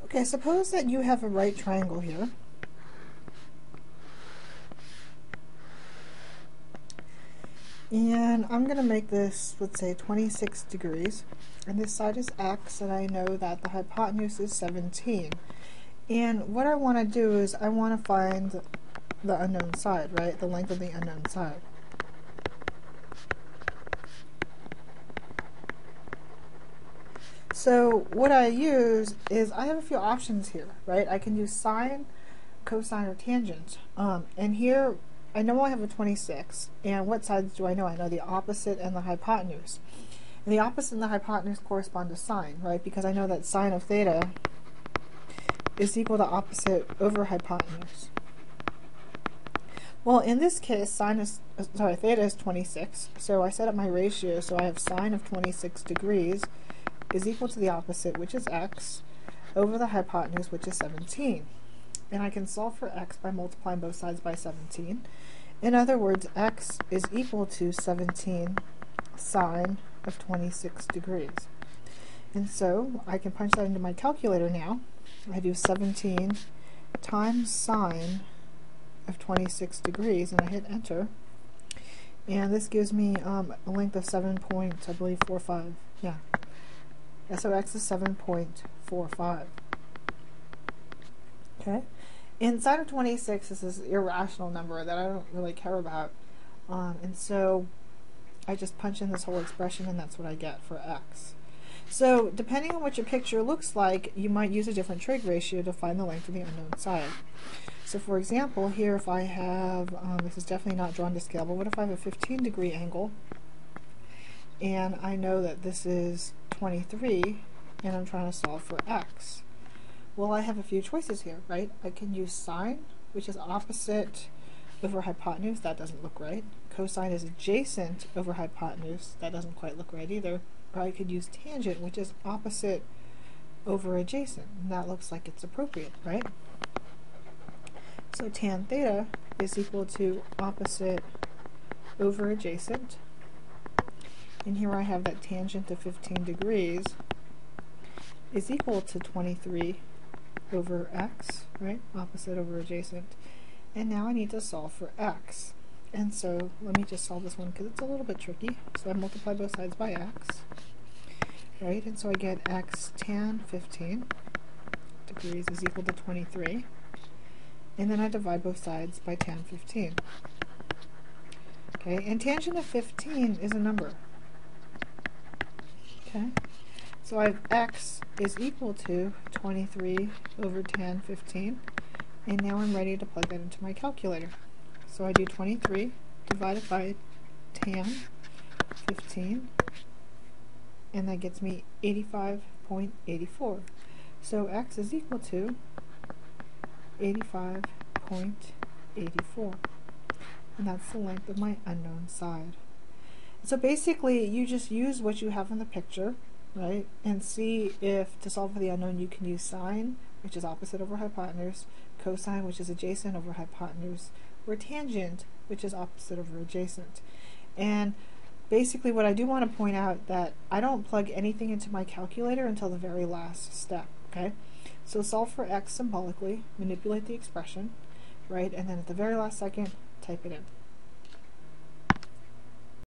Okay, suppose that you have a right triangle here. And I'm going to make this, let's say, 26 degrees. And this side is x, and I know that the hypotenuse is 17. And what I want to do is I want to find the unknown side, right? The length of the unknown side. So what I use is I have a few options here, right? I can use sine, cosine, or tangent. And here I know I have a 26. And what sides do I know? I know the opposite and the hypotenuse. And the opposite and the hypotenuse correspond to sine, right? Because I know that sine of theta is equal to opposite over hypotenuse. Well, in this case, theta is 26. So I set up my ratio, so I have sine of 26 degrees is equal to the opposite, which is x, over the hypotenuse, which is 17. And I can solve for x by multiplying both sides by 17. In other words, x is equal to 17 sine of 26 degrees. And so I can punch that into my calculator now. I do 17 times sine of 26 degrees, and I hit enter. And this gives me a length of 7.45. Yeah. So x is 7.45. Okay? Inside of 26 is this irrational number that I don't really care about. And so I just punch in this whole expression, and that's what I get for x. So depending on what your picture looks like, you might use a different trig ratio to find the length of the unknown side. So for example, here if I have, this is definitely not drawn to scale, but what if I have a 15 degree angle, and I know that this is 23, and I'm trying to solve for x. Well, I have a few choices here, right? I can use sine, which is opposite over hypotenuse. That doesn't look right. Cosine is adjacent over hypotenuse. That doesn't quite look right either. Or I could use tangent, which is opposite over adjacent. And that looks like it's appropriate, right? So tan theta is equal to opposite over adjacent. And here I have that tangent of 15 degrees is equal to 23 over x, right? Opposite over adjacent. And now I need to solve for x. And so let me just solve this one because it's a little bit tricky. So I multiply both sides by x, right? And so I get x tan 15 degrees is equal to 23. And then I divide both sides by tan 15. Okay, and tangent of 15 is a number. Okay, so I have x is equal to 23 over tan 15, and now I'm ready to plug that into my calculator. So I do 23 divided by tan 15, and that gets me 85.84. So x is equal to 85.84, and that's the length of my unknown side. So basically, you just use what you have in the picture, right, and see if, to solve for the unknown, you can use sine, which is opposite over hypotenuse, cosine, which is adjacent over hypotenuse, or tangent, which is opposite over adjacent. And basically what I do want to point out that I don't plug anything into my calculator until the very last step, okay? So solve for x symbolically, manipulate the expression, right, and then at the very last second, type it in.